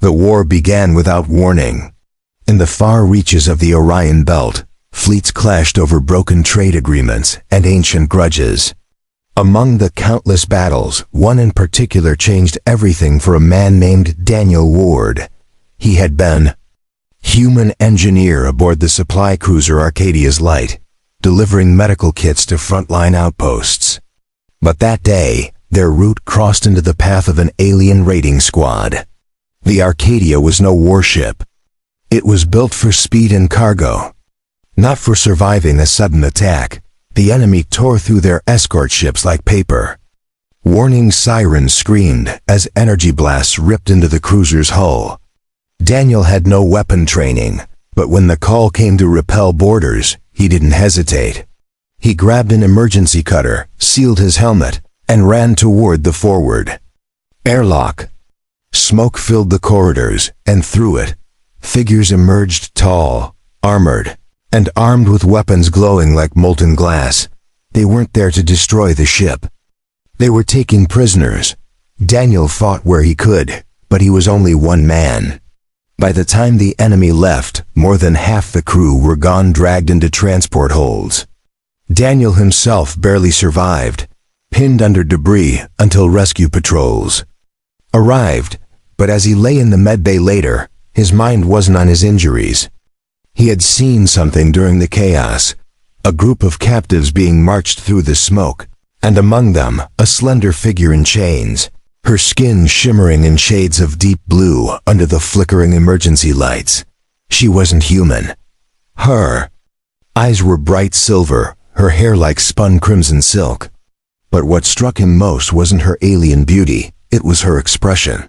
The war began without warning. In the far reaches of the Orion Belt, fleets clashed over broken trade agreements and ancient grudges. Among the countless battles, one in particular changed everything for a man named Daniel Ward. He had been human engineer aboard the supply cruiser Arcadia's Light, delivering medical kits to frontline outposts. But that day, their route crossed into the path of an alien raiding squad. The Arcadia was no warship. It was built for speed and cargo, not for surviving a sudden attack. The enemy tore through their escort ships like paper. Warning sirens screamed as energy blasts ripped into the cruiser's hull. Daniel had no weapon training, but when the call came to repel boarders, he didn't hesitate. He grabbed an emergency cutter, sealed his helmet, and ran toward the forward airlock. Smoke filled the corridors, and through it, figures emerged tall, armored, and armed with weapons glowing like molten glass. They weren't there to destroy the ship. They were taking prisoners. Daniel fought where he could, but he was only one man. By the time the enemy left, more than half the crew were gone, dragged into transport holds. Daniel himself barely survived, pinned under debris until rescue patrols arrived, but as he lay in the medbay later, his mind wasn't on his injuries. He had seen something during the chaos, a group of captives being marched through the smoke, and among them, a slender figure in chains, her skin shimmering in shades of deep blue under the flickering emergency lights. She wasn't human. Her eyes were bright silver, her hair like spun crimson silk. But what struck him most wasn't her alien beauty, it was her expression.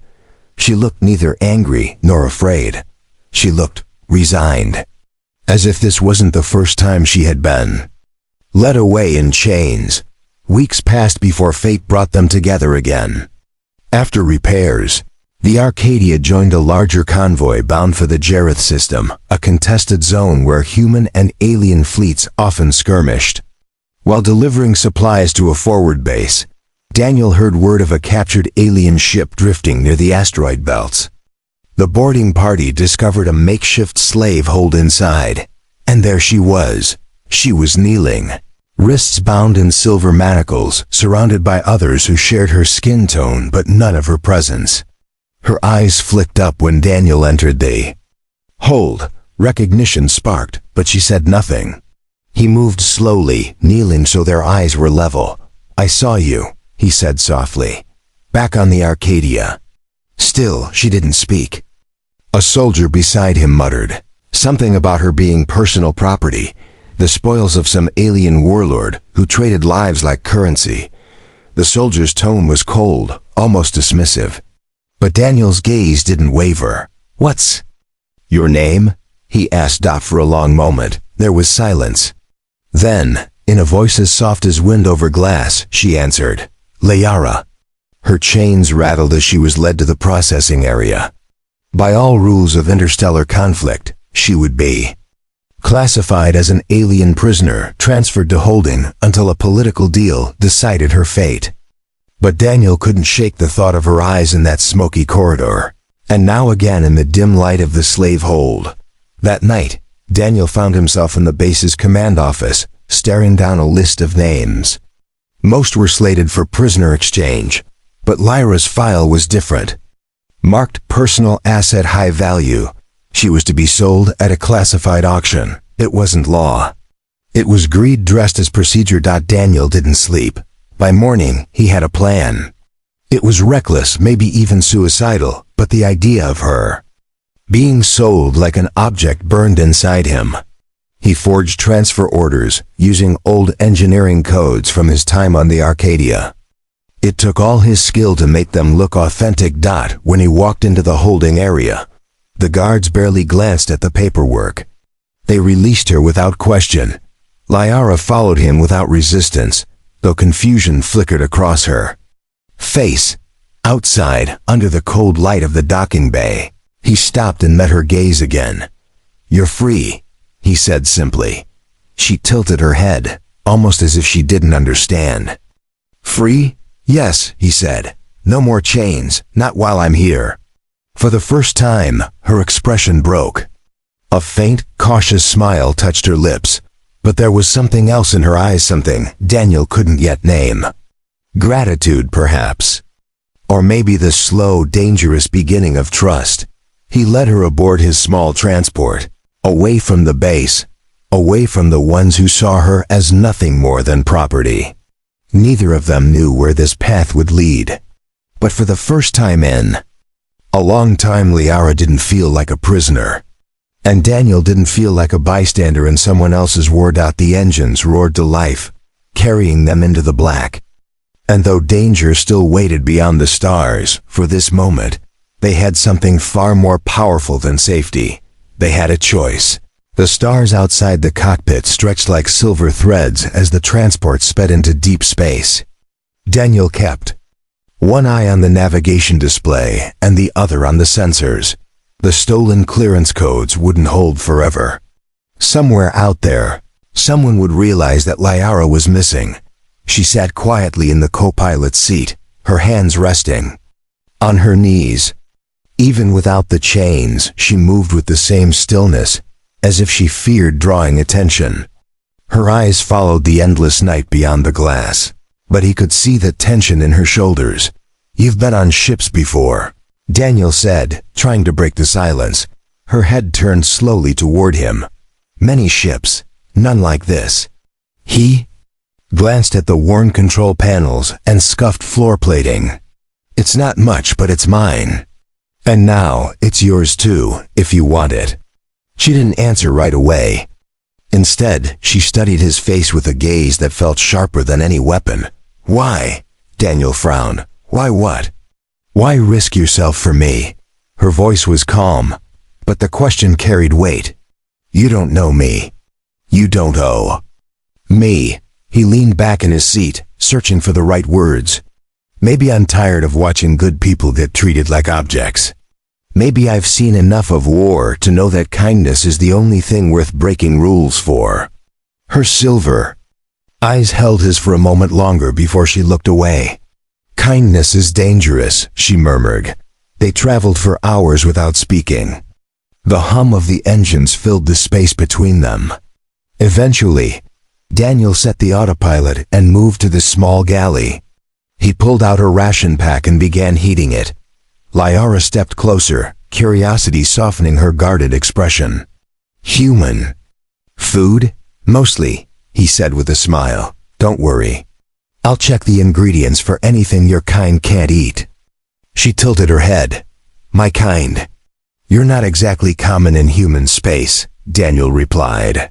She looked neither angry nor afraid. She looked resigned, as if this wasn't the first time she had been led away in chains. Weeks passed before fate brought them together again. After repairs, the Arcadia joined a larger convoy bound for the Jareth system, a contested zone where human and alien fleets often skirmished. While delivering supplies to a forward base, Daniel heard word of a captured alien ship drifting near the asteroid belts. The boarding party discovered a makeshift slave hold inside, and there she was. She was kneeling, wrists bound in silver manacles, surrounded by others who shared her skin tone but none of her presence. Her eyes flicked up when Daniel entered the hold. Recognition sparked, but she said nothing. He moved slowly, kneeling so their eyes were level. "I saw you," he said softly. "Back on the Arcadia." Still, she didn't speak. A soldier beside him muttered something about her being personal property, the spoils of some alien warlord who traded lives like currency. The soldier's tone was cold, almost dismissive. But Daniel's gaze didn't waver. "What's your name?" he asked for a long moment. There was silence. Then, in a voice as soft as wind over glass, she answered, "Lyara." Her chains rattled as she was led to the processing area. By all rules of interstellar conflict, she would be classified as an alien prisoner transferred to holding until a political deal decided her fate. But Daniel couldn't shake the thought of her eyes in that smoky corridor, and now again in the dim light of the slave hold. That night, Daniel found himself in the base's command office, staring down a list of names. Most were slated for prisoner exchange, but Lyra's file was different. Marked personal asset high value. She was to be sold at a classified auction. It wasn't law. It was greed dressed as procedure. Daniel didn't sleep. By morning, he had a plan. It was reckless, maybe even suicidal, but the idea of her being sold like an object burned inside him. He forged transfer orders, using old engineering codes from his time on the Arcadia. It took all his skill to make them look authentic. When he walked into the holding area, the guards barely glanced at the paperwork. They released her without question. Lyara followed him without resistance, though confusion flickered across her face. Outside, under the cold light of the docking bay, he stopped and met her gaze again. "You're free," he said simply. She tilted her head, almost as if she didn't understand. "Free? Yes," he said. "No more chains, not while I'm here." For the first time, her expression broke. A faint, cautious smile touched her lips, but there was something else in her eyes, something Daniel couldn't yet name. Gratitude, perhaps. Or maybe the slow, dangerous beginning of trust. He led her aboard his small transport, away from the base, away from the ones who saw her as nothing more than property. Neither of them knew where this path would lead. But for the first time in a long time, Lyara didn't feel like a prisoner. And Daniel didn't feel like a bystander in someone else's war. The engines roared to life, carrying them into the black. And though danger still waited beyond the stars, for this moment, they had something far more powerful than safety. They had a choice. The stars outside the cockpit stretched like silver threads as the transport sped into deep space. Daniel kept one eye on the navigation display and the other on the sensors. The stolen clearance codes wouldn't hold forever. Somewhere out there, someone would realize that Lyara was missing. She sat quietly in the co-pilot's seat, her hands resting on her knees. Even without the chains, she moved with the same stillness, as if she feared drawing attention. Her eyes followed the endless night beyond the glass, but he could see the tension in her shoulders. "You've been on ships before," Daniel said, trying to break the silence. Her head turned slowly toward him. "Many ships, none like this." He glanced at the worn control panels and scuffed floor plating. "It's not much, but it's mine. And now, it's yours too, if you want it." She didn't answer right away. Instead, she studied his face with a gaze that felt sharper than any weapon. "Why?" Daniel frowned. "Why what? Why risk yourself for me?" Her voice was calm, but the question carried weight. "You don't know me. You don't owe me." He leaned back in his seat, searching for the right words. "Maybe I'm tired of watching good people get treated like objects. Maybe I've seen enough of war to know that kindness is the only thing worth breaking rules for." Her silver eyes held his for a moment longer before she looked away. "Kindness is dangerous," she murmured. They traveled for hours without speaking. The hum of the engines filled the space between them. Eventually, Daniel set the autopilot and moved to the small galley. He pulled out her ration pack and began heating it. Lyara stepped closer, curiosity softening her guarded expression. "Human food? Mostly," he said with a smile. "Don't worry. I'll check the ingredients for anything your kind can't eat." She tilted her head. "My kind? You're not exactly common in human space," Daniel replied.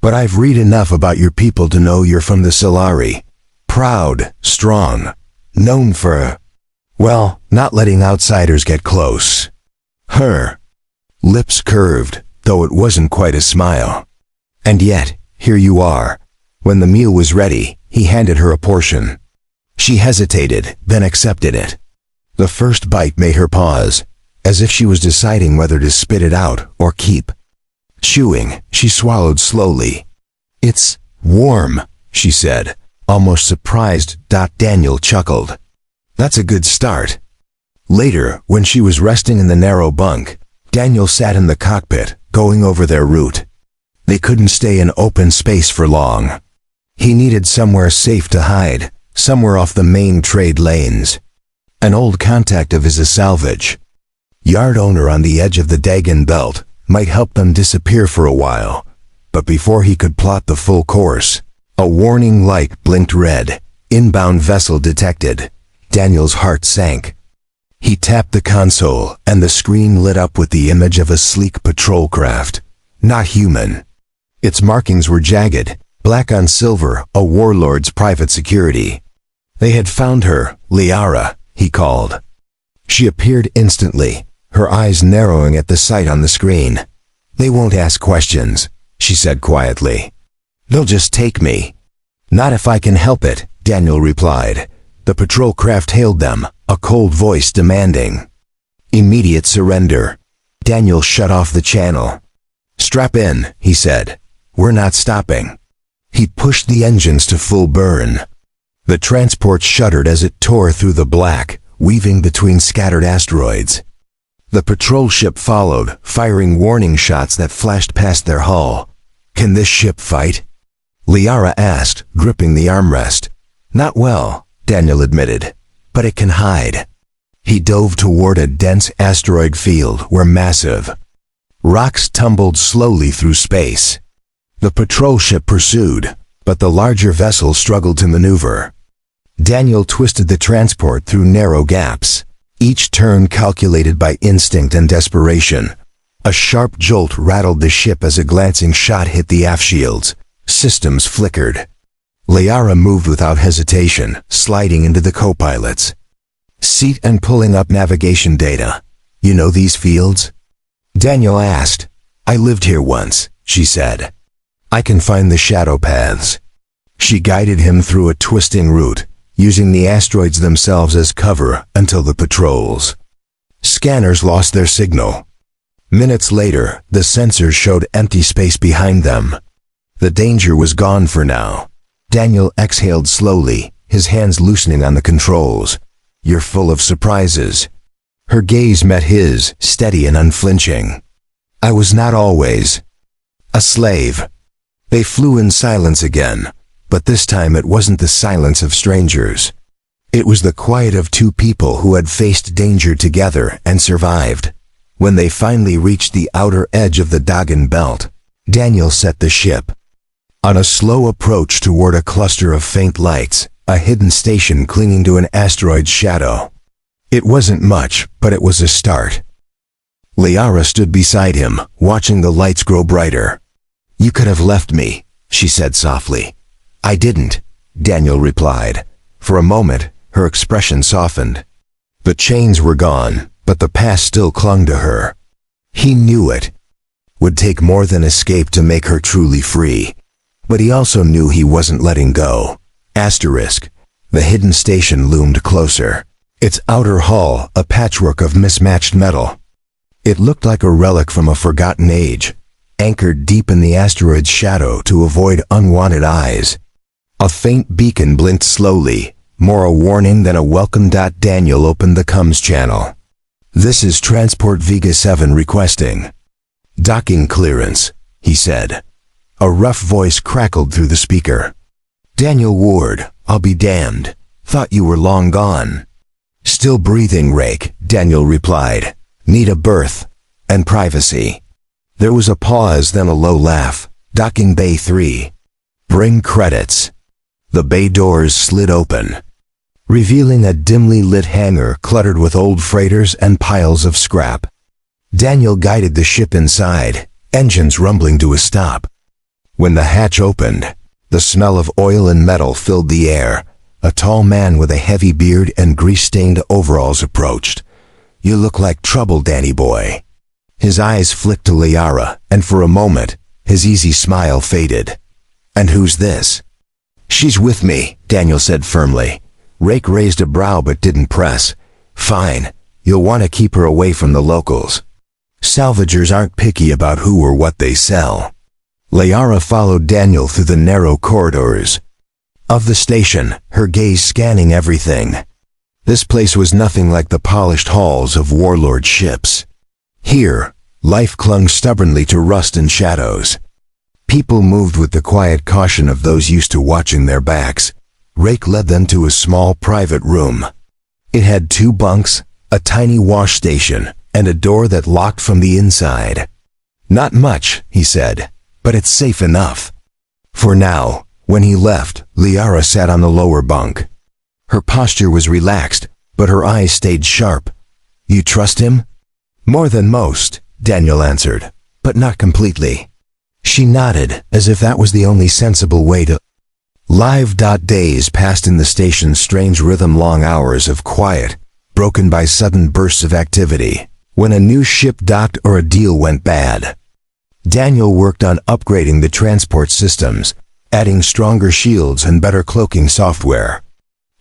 "But I've read enough about your people to know you're from the Solari. Proud, strong, known for, well, not letting outsiders get close." Her lips curved, though it wasn't quite a smile. "And yet, here you are." When the meal was ready, he handed her a portion. She hesitated, then accepted it. The first bite made her pause, as if she was deciding whether to spit it out or keep. Chewing, she swallowed slowly. "It's warm," she said, almost surprised. Daniel chuckled. "That's a good start." Later, when she was resting in the narrow bunk, Daniel sat in the cockpit, going over their route. They couldn't stay in open space for long. He needed somewhere safe to hide, somewhere off the main trade lanes. An old contact of his, a salvage yard owner on the edge of the Dagon belt, might help them disappear for a while. But before he could plot the full course, a warning light blinked red. "Inbound vessel detected." Daniel's heart sank. He tapped the console, and the screen lit up with the image of a sleek patrol craft. Not human. Its markings were jagged, black on silver, a warlord's private security. They had found her. "Lyara," he called. She appeared instantly, her eyes narrowing at the sight on the screen. "They won't ask questions," she said quietly. "They'll just take me." "Not if I can help it," Daniel replied. The patrol craft hailed them, a cold voice demanding immediate surrender. Daniel shut off the channel. "Strap in," he said. "We're not stopping." He pushed the engines to full burn. The transport shuddered as it tore through the black, weaving between scattered asteroids. The patrol ship followed, firing warning shots that flashed past their hull. "Can this ship fight?" Lyara asked, gripping the armrest. "Not well," Daniel admitted, "but it can hide." He dove toward a dense asteroid field where massive rocks tumbled slowly through space. The patrol ship pursued, but the larger vessel struggled to maneuver. Daniel twisted the transport through narrow gaps, each turn calculated by instinct and desperation. A sharp jolt rattled the ship as a glancing shot hit the aft shields. Systems flickered. Lyara moved without hesitation, sliding into the co-pilot's seat and pulling up navigation data. "You know these fields?" Daniel asked. "I lived here once," she said. "I can find the shadow paths." She guided him through a twisting route, using the asteroids themselves as cover until the patrol's scanners lost their signal. Minutes later, the sensors showed empty space behind them. The danger was gone for now. Daniel exhaled slowly, his hands loosening on the controls. "You're full of surprises." Her gaze met his, steady and unflinching. "I was not always a slave." They flew in silence again, but this time it wasn't the silence of strangers. It was the quiet of two people who had faced danger together and survived. When they finally reached the outer edge of the Dagon belt, Daniel set the ship on a slow approach toward a cluster of faint lights, a hidden station clinging to an asteroid's shadow. It wasn't much, but it was a start. Lyara stood beside him, watching the lights grow brighter. "You could have left me," she said softly. "I didn't," Daniel replied. For a moment, her expression softened. The chains were gone, but the past still clung to her. He knew it would take more than escape to make her truly free. But he also knew he wasn't letting go. Asterisk. The hidden station loomed closer. Its outer hull, a patchwork of mismatched metal. It looked like a relic from a forgotten age, anchored deep in the asteroid's shadow to avoid unwanted eyes. A faint beacon blinked slowly, more a warning than a welcome. Daniel opened the comms channel. "This is Transport Vega 7 requesting docking clearance," he said. A rough voice crackled through the speaker. "Daniel Ward, I'll be damned. Thought you were long gone." "Still breathing, Rake," Daniel replied. "Need a berth and privacy." There was a pause, then a low laugh. "Docking Bay 3. Bring credits." The bay doors slid open, revealing a dimly lit hangar cluttered with old freighters and piles of scrap. Daniel guided the ship inside, engines rumbling to a stop. When the hatch opened, the smell of oil and metal filled the air. A tall man with a heavy beard and grease-stained overalls approached. "You look like trouble, Danny boy." His eyes flicked to Lyara, and for a moment, his easy smile faded. "And who's this?" "She's with me," Daniel said firmly. Rake raised a brow but didn't press. "Fine. You'll want to keep her away from the locals. Salvagers aren't picky about who or what they sell." Lyara followed Daniel through the narrow corridors of the station, her gaze scanning everything. This place was nothing like the polished halls of warlord ships. Here, life clung stubbornly to rust and shadows. People moved with the quiet caution of those used to watching their backs. Rake led them to a small private room. It had 2 bunks, a tiny wash station, and a door that locked from the inside. "Not much," he said, "but it's safe enough." For now, when he left, Lyara sat on the lower bunk. Her posture was relaxed, but her eyes stayed sharp. "You trust him?" "More than most," Daniel answered, "but not completely." She nodded, as if that was the only sensible way to live. Days passed in the station's strange rhythm, long hours of quiet, broken by sudden bursts of activity. When a new ship docked or a deal went bad, Daniel worked on upgrading the transport systems, adding stronger shields and better cloaking software.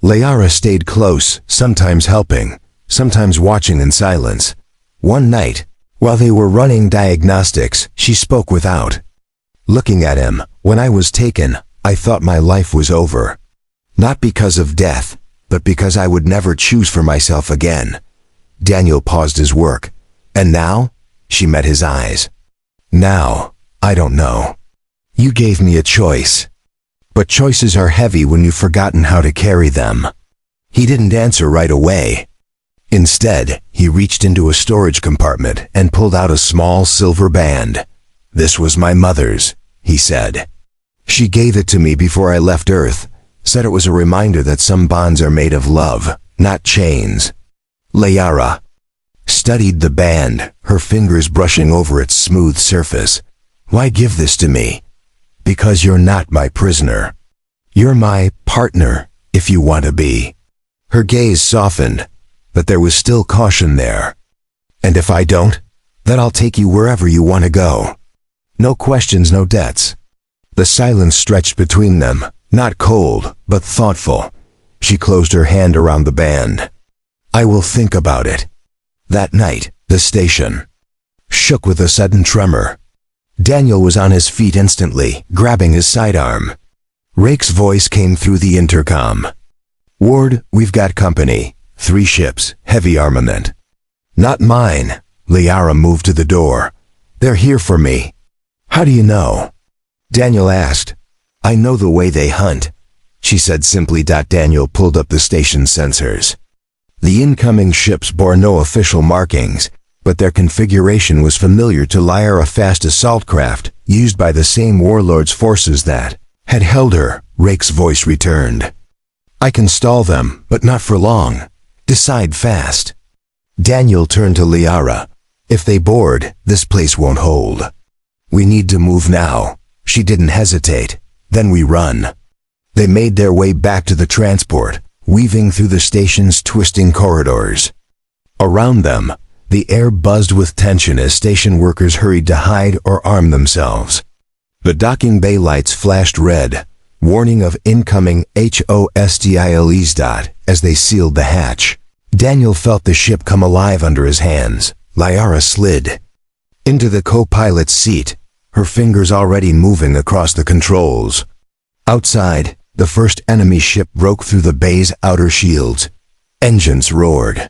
Lyara stayed close, sometimes helping, sometimes watching in silence. One night, while they were running diagnostics, she spoke without looking at him. "When I was taken, I thought my life was over. Not because of death, but because I would never choose for myself again." Daniel paused his work. And now? She met his eyes. Now, I don't know. You gave me a choice. But choices are heavy when you've forgotten how to carry them. He didn't answer right away. Instead, he reached into a storage compartment and pulled out a small silver band. This was my mother's, he said. She gave it to me before I left Earth, said it was a reminder that some bonds are made of love, not chains. Lyara studied the band, her fingers brushing over its smooth surface. Why give this to me? Because you're not my prisoner. You're my partner, if you want to be. Her gaze softened, but there was still caution there. And if I don't, then I'll take you wherever you want to go. No questions, no debts. The silence stretched between them, not cold, but thoughtful. She closed her hand around the band. I will think about it. That night, the station shook with a sudden tremor. Daniel was on his feet instantly, grabbing his sidearm. Rake's voice came through the intercom. Ward, we've got company. 3 ships, heavy armament. Not mine. Lyara moved to the door. They're here for me. How do you know? Daniel asked. I know the way they hunt, she said simply. Daniel pulled up the station sensors. The incoming ships bore no official markings, but their configuration was familiar to Lyara, fast assault craft used by the same warlord's forces that had held her. Rake's voice returned. I can stall them, but not for long. Decide fast. Daniel turned to Lyara. If they board, this place won't hold. We need to move now. She didn't hesitate. Then we run. They made their way back to the transport, weaving through the station's twisting corridors. Around them, the air buzzed with tension as station workers hurried to hide or arm themselves. The docking bay lights flashed red, warning of incoming hostiles. As they sealed the hatch, Daniel felt the ship come alive under his hands. Lyara slid into the co-pilot's seat, her fingers already moving across the controls. Outside, the first enemy ship broke through the bay's outer shields. Engines roared.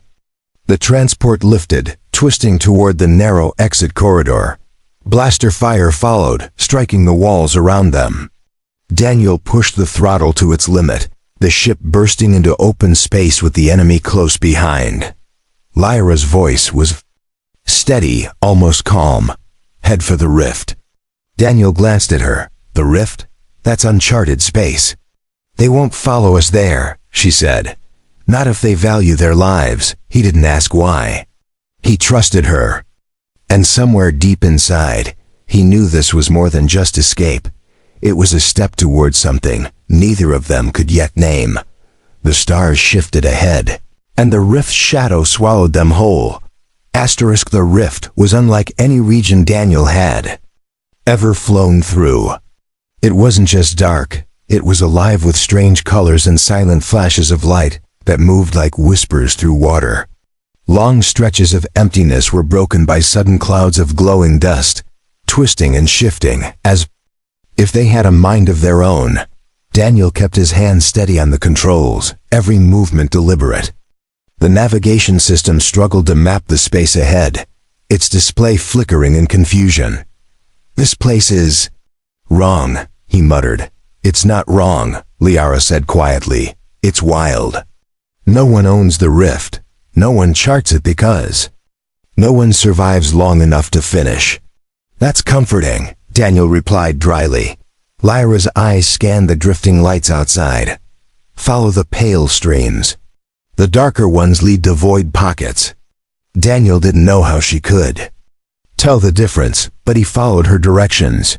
The transport lifted, twisting toward the narrow exit corridor. Blaster fire followed, striking the walls around them. Daniel pushed the throttle to its limit, the ship bursting into open space with the enemy close behind. Lyra's voice was steady, almost calm. Head for the rift. Daniel glanced at her. The rift? That's uncharted space. They won't follow us there, she said. Not if they value their lives. He didn't ask why. He trusted her. And somewhere deep inside, he knew this was more than just escape. It was a step toward something neither of them could yet name. The stars shifted ahead, and the rift's shadow swallowed them whole. The rift was unlike any region Daniel had ever flown through. It wasn't just dark, it was alive with strange colors and silent flashes of light that moved like whispers through water. Long stretches of emptiness were broken by sudden clouds of glowing dust, twisting and shifting, as if they had a mind of their own. Daniel kept his hand steady on the controls, every movement deliberate. The navigation system struggled to map the space ahead, its display flickering in confusion. This place is wrong, he muttered. It's not wrong, Lyara said quietly. It's wild. No one owns the rift. No one charts it because no one survives long enough to finish. That's comforting, Daniel replied dryly. Lyra's eyes scanned the drifting lights outside. Follow the pale streams. The darker ones lead to void pockets. Daniel didn't know how she could tell the difference, but he followed her directions.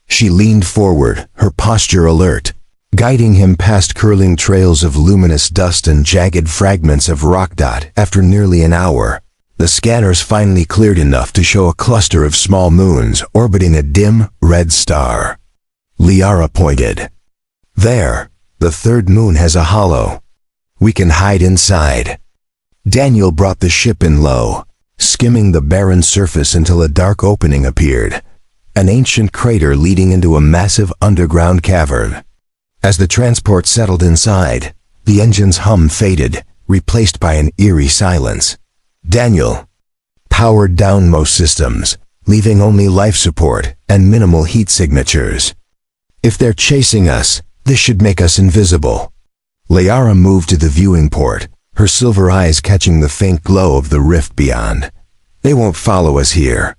She leaned forward, her posture alert, guiding him past curling trails of luminous dust and jagged fragments of rock. After nearly an hour, the scanners finally cleared enough to show a cluster of small moons orbiting a dim, red star. Lyara pointed. There, the third moon has a hollow. We can hide inside. Daniel brought the ship in low, skimming the barren surface until a dark opening appeared, an ancient crater leading into a massive underground cavern. As the transport settled inside, the engine's hum faded, replaced by an eerie silence. Daniel powered down most systems, leaving only life support and minimal heat signatures. If they're chasing us, this should make us invisible. Lyara moved to the viewing port, her silver eyes catching the faint glow of the rift beyond. They won't follow us here.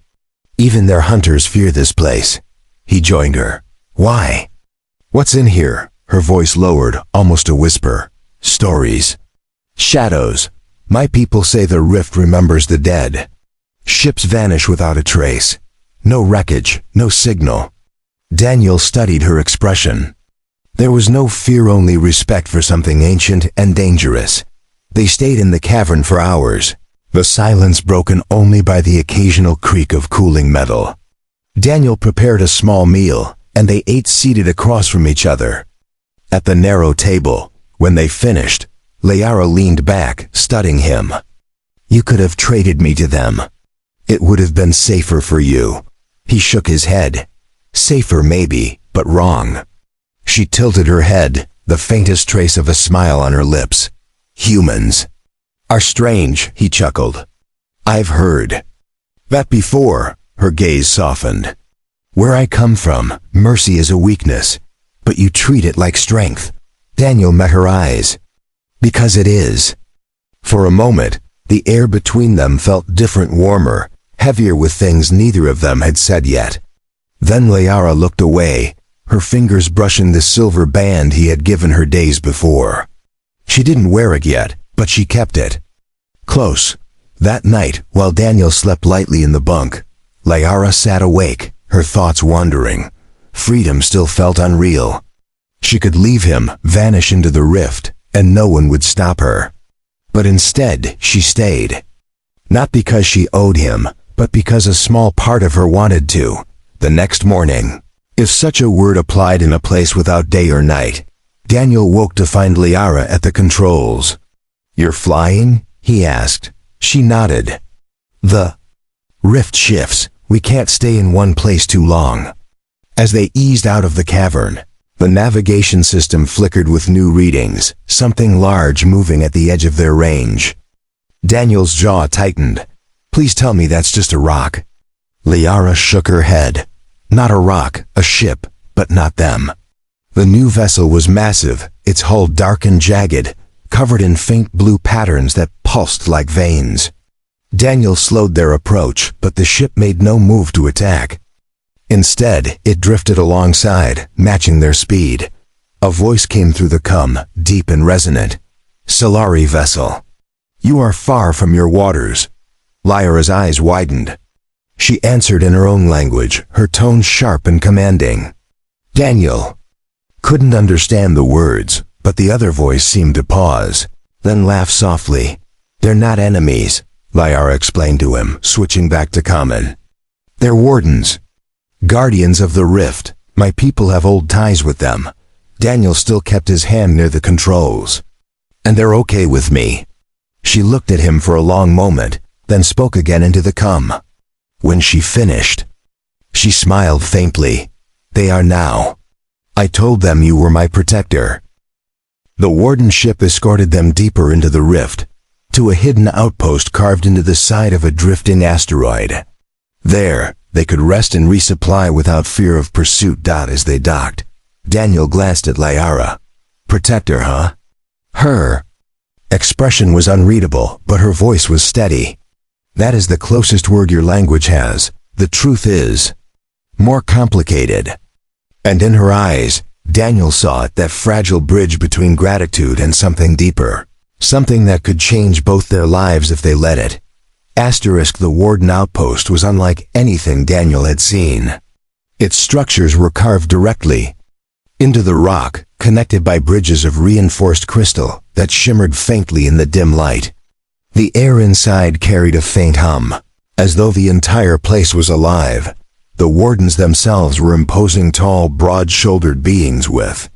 Even their hunters fear this place. He joined her. Why? What's in here? Her voice lowered, almost a whisper. Stories. Shadows. My people say the rift remembers the dead. Ships vanish without a trace. No wreckage, no signal. Daniel studied her expression. There was no fear, only respect for something ancient and dangerous. They stayed in the cavern for hours, the silence broken only by the occasional creak of cooling metal. Daniel prepared a small meal, and they ate seated across from each other. At the narrow table, when they finished, Lyara leaned back, studying him. You could have traded me to them. It would have been safer for you. He shook his head. Safer maybe, but wrong. She tilted her head, the faintest trace of a smile on her lips. Humans are strange, he chuckled. I've heard that before. Her gaze softened. Where I come from, mercy is a weakness, but you treat it like strength. Daniel met her eyes. Because it is. For a moment, the air between them felt different, warmer, heavier with things neither of them had said yet. Then Lyara looked away, her fingers brushing the silver band he had given her days before. She didn't wear it yet, but she kept it. Close. That night, while Daniel slept lightly in the bunk, Lyara sat awake, her thoughts wandering. Freedom still felt unreal. She could leave him, vanish into the rift, and no one would stop her. But instead, she stayed. Not because she owed him, but because a small part of her wanted to. The next morning, if such a word applied in a place without day or night, Daniel woke to find Lyara at the controls. You're flying? He asked. She nodded. The rift shifts. We can't stay in one place too long. As they eased out of the cavern, the navigation system flickered with new readings, something large moving at the edge of their range. Daniel's jaw tightened. Please tell me that's just a rock. Lyara shook her head. Not a rock, a ship, but not them. The new vessel was massive, its hull dark and jagged, covered in faint blue patterns that pulsed like veins. Daniel slowed their approach, but the ship made no move to attack. Instead, it drifted alongside, matching their speed. A voice came through the cum, deep and resonant. Solari vessel. You are far from your waters. Lyra's eyes widened. She answered in her own language, her tone sharp and commanding. Daniel couldn't understand the words, but the other voice seemed to pause, then laugh softly. They're not enemies, Lyara explained to him, switching back to common. They're wardens. Guardians of the rift. My people have old ties with them. Daniel still kept his hand near the controls. And they're okay with me. She looked at him for a long moment, then spoke again into the cum. When she finished, she smiled faintly. They are now. I told them you were my protector. The warden ship escorted them deeper into the rift, to a hidden outpost carved into the side of a drifting asteroid. There, they could rest and resupply without fear of pursuit. As they docked, Daniel glanced at Lyara. Protector, huh? Her expression was unreadable, but her voice was steady. That is the closest word your language has. The truth is more complicated. And in her eyes, Daniel saw it, that fragile bridge between gratitude and something deeper. Something that could change both their lives if they let it. The warden outpost was unlike anything Daniel had seen. Its structures were carved directly into the rock, connected by bridges of reinforced crystal that shimmered faintly in the dim light. The air inside carried a faint hum, as though the entire place was alive. The wardens themselves were imposing, tall, broad-shouldered beings with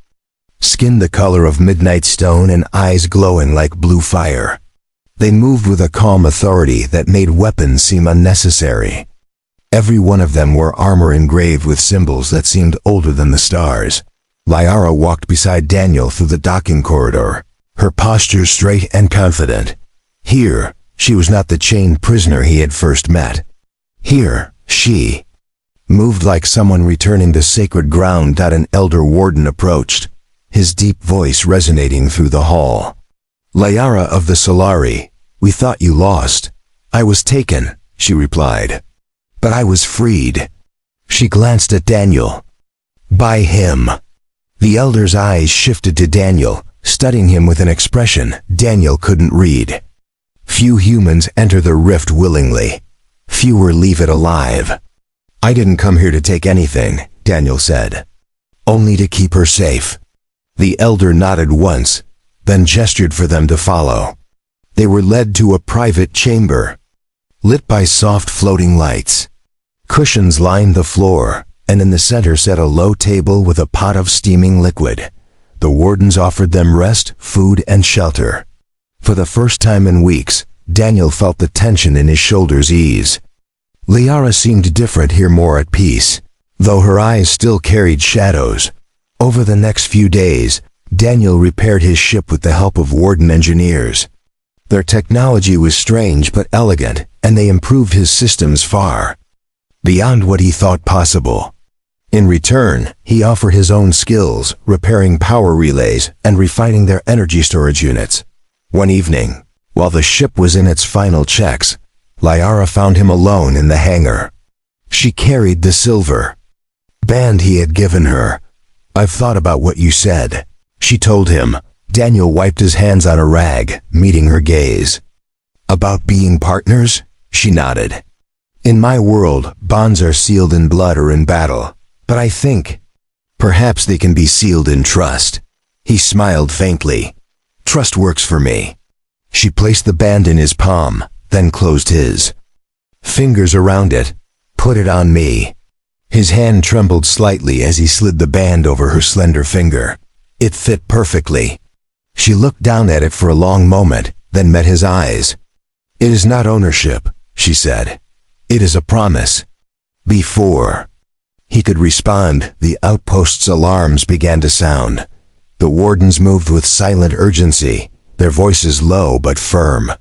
skin the color of midnight stone and eyes glowing like blue fire. They moved with a calm authority that made weapons seem unnecessary. Every one of them wore armor engraved with symbols that seemed older than the stars. Lyara walked beside Daniel through the docking corridor, her posture straight and confident. Here, She was not the chained prisoner he had first met. Here, she moved like someone returning to sacred ground. An elder warden approached, his deep voice resonating through the hall. "Lyara of the Solari, we thought you lost." "I was taken," she replied. "But I was freed." She glanced at Daniel. "By him." The elder's eyes shifted to Daniel, studying him with an expression Daniel couldn't read. "Few humans enter the rift willingly. Fewer leave it alive." "I didn't come here to take anything," Daniel said. "Only to keep her safe." The elder nodded once, then gestured for them to follow. They were led to a private chamber, lit by soft floating lights. Cushions lined the floor, and in the center sat a low table with a pot of steaming liquid. The wardens offered them rest, food, and shelter. For the first time in weeks, Daniel felt the tension in his shoulders ease. Lyara seemed different here, more at peace, though her eyes still carried shadows. Over the next few days, Daniel repaired his ship with the help of warden engineers. Their technology was strange but elegant, and they improved his systems far beyond what he thought possible. In return, he offered his own skills, repairing power relays and refining their energy storage units. One evening, while the ship was in its final checks, Lyara found him alone in the hangar. She carried the silver band he had given her. "I've thought about what you said," she told him. Daniel wiped his hands on a rag, meeting her gaze. "About being partners?" She nodded. "In my world, bonds are sealed in blood or in battle, but I think perhaps they can be sealed in trust." He smiled faintly. "Trust works for me." She placed the band in his palm, then closed his fingers around it. "Put it on me." His hand trembled slightly as he slid the band over her slender finger. It fit perfectly. She looked down at it for a long moment, then met his eyes. "It is not ownership," she said. "It is a promise." Before he could respond, the outpost's alarms began to sound. The wardens moved with silent urgency, their voices low but firm.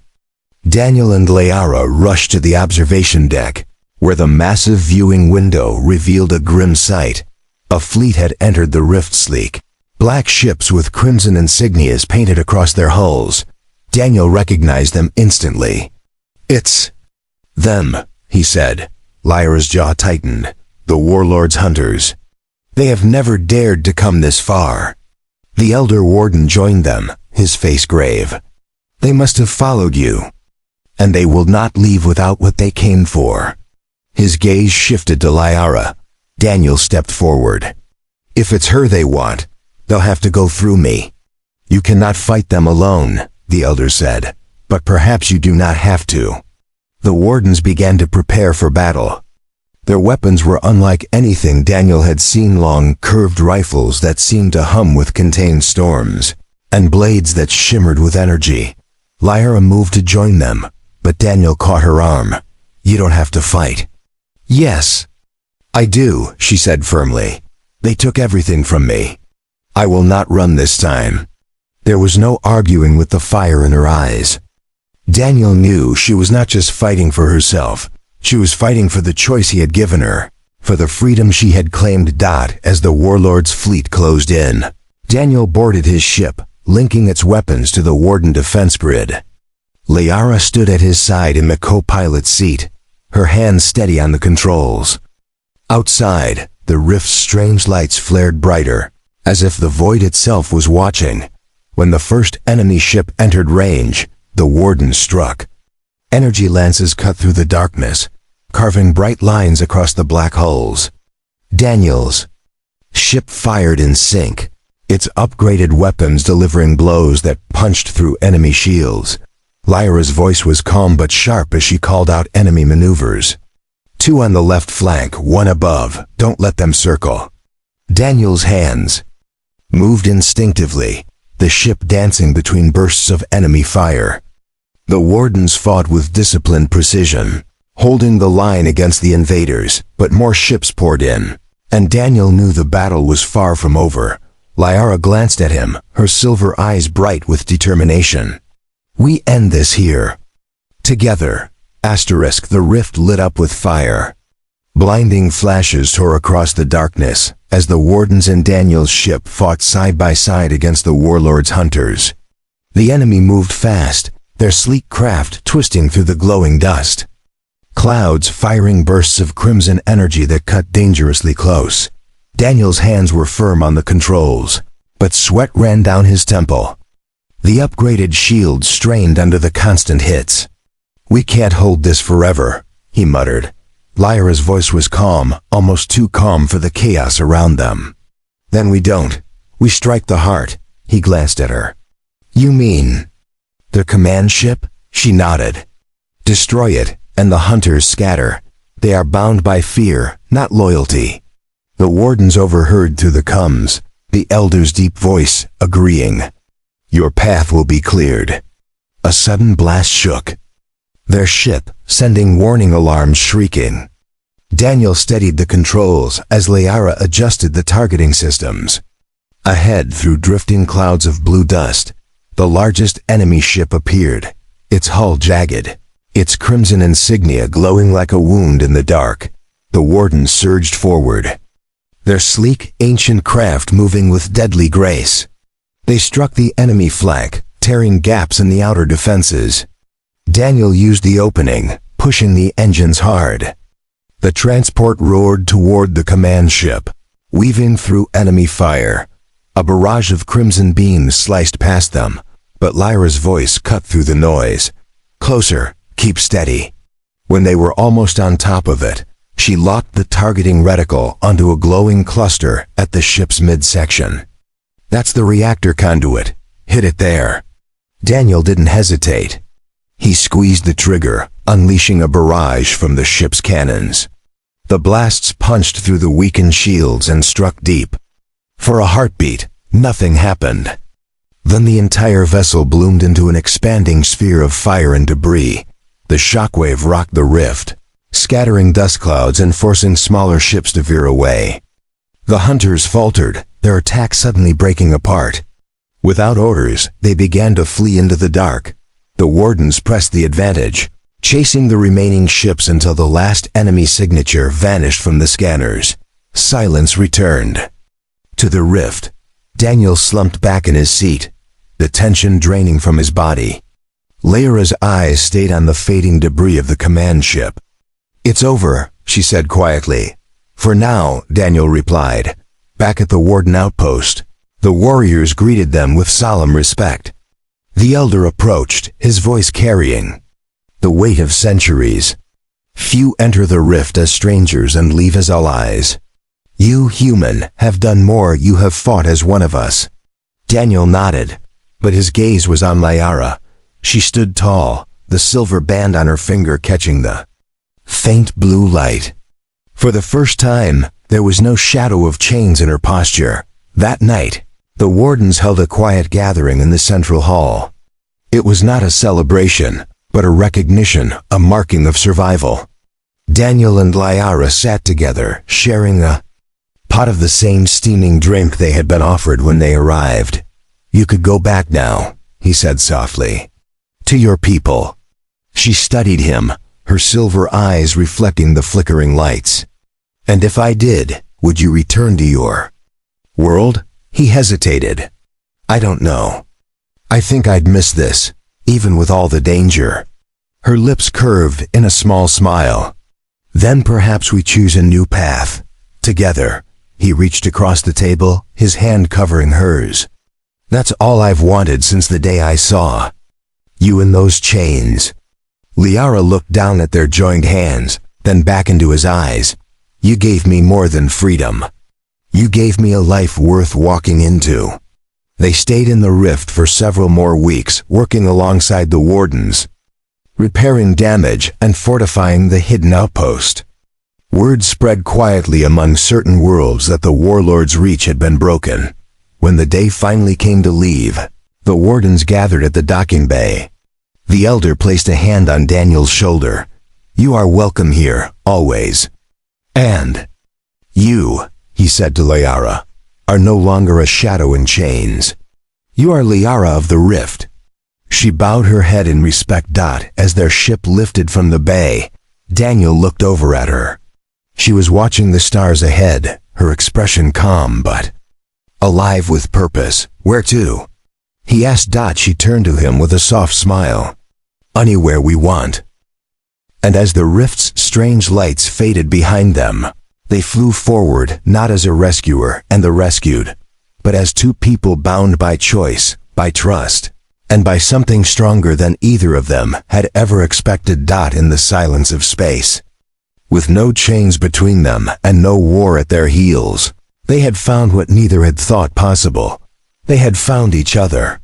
Daniel and Lyara rushed to the observation deck, where the massive viewing window revealed a grim sight. A fleet had entered the rift, sleek black ships with crimson insignias painted across their hulls. Daniel recognized them instantly. "It's them," he said. Lyra's jaw tightened. "The warlord's hunters. They have never dared to come this far." The elder warden joined them, his face grave. "They must have followed you, and they will not leave without what they came for." His gaze shifted to Lyara. Daniel stepped forward. "If it's her they want, they'll have to go through me." "You cannot fight them alone," the elder said, "but perhaps you do not have to." The wardens began to prepare for battle. Their weapons were unlike anything Daniel had seen, long, curved rifles that seemed to hum with contained storms, and blades that shimmered with energy. Lyra moved to join them, but Daniel caught her arm. "You don't have to fight." "Yes, I do," she said firmly. "They took everything from me. I will not run this time." There was no arguing with the fire in her eyes. Daniel knew she was not just fighting for herself. She was fighting for the choice he had given her, for the freedom she had claimed. As the warlord's fleet closed in, Daniel boarded his ship, linking its weapons to the warden defense grid. Lyara stood at his side in the co-pilot's seat, her hands steady on the controls. Outside, the rift's strange lights flared brighter, as if the void itself was watching. When the first enemy ship entered range, the warden struck. Energy lances cut through the darkness, carving bright lines across the black hulls. Daniel's ship fired in sync, its upgraded weapons delivering blows that punched through enemy shields. Lyra's voice was calm but sharp as she called out enemy maneuvers. "Two on the left flank, one above. Don't let them circle." Daniel's hands moved instinctively, the ship dancing between bursts of enemy fire. The wardens fought with disciplined precision, holding the line against the invaders, but more ships poured in, and Daniel knew the battle was far from over. Lyara glanced at him, her silver eyes bright with determination. "We end this here Together, the rift lit up with fire. Blinding flashes tore across the darkness as the wardens and Daniel's ship fought side by side against the warlord's hunters. The enemy moved fast, their sleek craft twisting through the glowing dust. Clouds firing bursts of crimson energy that cut dangerously close. Daniel's hands were firm on the controls, but sweat ran down his temple. The upgraded shield strained under the constant hits. "We can't hold this forever," he muttered. Lyra's voice was calm, almost too calm for the chaos around them. "Then we don't. We strike the heart." He glanced at her. "You mean the command ship?" She nodded. "Destroy it, and the hunters scatter. They are bound by fear, not loyalty." The wardens overheard through the comms, the elder's deep voice agreeing. "Your path will be cleared." A sudden blast shook their ship, sending warning alarms shrieking. Daniel steadied the controls as Lyara adjusted the targeting systems. Ahead, through drifting clouds of blue dust, the largest enemy ship appeared, its hull jagged, its crimson insignia glowing like a wound in the dark. The wardens surged forward, their sleek, ancient craft moving with deadly grace. They struck the enemy flank, tearing gaps in the outer defenses. Daniel used the opening, pushing the engines hard. The transport roared toward the command ship, weaving through enemy fire. A barrage of crimson beams sliced past them, but Lyra's voice cut through the noise. "Closer, keep steady." When they were almost on top of it, she locked the targeting reticle onto a glowing cluster at the ship's midsection. "That's the reactor conduit. Hit it there." Daniel didn't hesitate. He squeezed the trigger, unleashing a barrage from the ship's cannons. The blasts punched through the weakened shields and struck deep. For a heartbeat, nothing happened. Then the entire vessel bloomed into an expanding sphere of fire and debris. The shockwave rocked the rift, scattering dust clouds and forcing smaller ships to veer away. The hunters faltered, their attack suddenly breaking apart. Without orders, they began to flee into the dark. The wardens pressed the advantage, chasing the remaining ships until the last enemy signature vanished from the scanners. Silence returned. To the rift, Daniel slumped back in his seat, the tension draining from his body. Lyra's eyes stayed on the fading debris of the command ship. "It's over," she said quietly. "For now," Daniel replied. Back at the warden outpost, the warriors greeted them with solemn respect. The elder approached, his voice carrying the weight of centuries. "Few enter the rift as strangers and leave as allies. You, human, have done more. You have fought as one of us." Daniel nodded, but his gaze was on Lyara. She stood tall, the silver band on her finger catching the faint blue light. For the first time, there was no shadow of chains in her posture. That night, the wardens held a quiet gathering in the central hall. It was not a celebration, but a recognition, a marking of survival. Daniel and Lyara sat together, sharing a pot of the same steaming drink they had been offered when they arrived. "You could go back now," he said softly. "To your people." She studied him, her silver eyes reflecting the flickering lights. "And if I did, would you return to your world?" He hesitated. "I don't know. I think I'd miss this, even with all the danger." Her lips curved in a small smile. "Then perhaps we choose a new path. Together." He reached across the table, his hand covering hers. "That's all I've wanted since the day I saw you in those chains." Lyara looked down at their joined hands, then back into his eyes. "You gave me more than freedom. You gave me a life worth walking into." They stayed in the rift for several more weeks, working alongside the wardens, repairing damage and fortifying the hidden outpost. Word spread quietly among certain worlds that the warlord's reach had been broken. When the day finally came to leave, the wardens gathered at the docking bay. The elder placed a hand on Daniel's shoulder. "You are welcome here, always. And you," he said to Lyara, "are no longer a shadow in chains. You are Lyara of the Rift." She bowed her head in respect. As their ship lifted from the bay, Daniel looked over at her. She was watching the stars ahead, her expression calm but alive with purpose. Where to? He asked. She turned to him with a soft smile. Anywhere we want. And as the rift's strange lights faded behind them, they flew forward, not as a rescuer and the rescued, but as two people bound by choice, by trust, and by something stronger than either of them had ever expected. In the silence of space, with no chains between them and no war at their heels, they had found what neither had thought possible. They had found each other.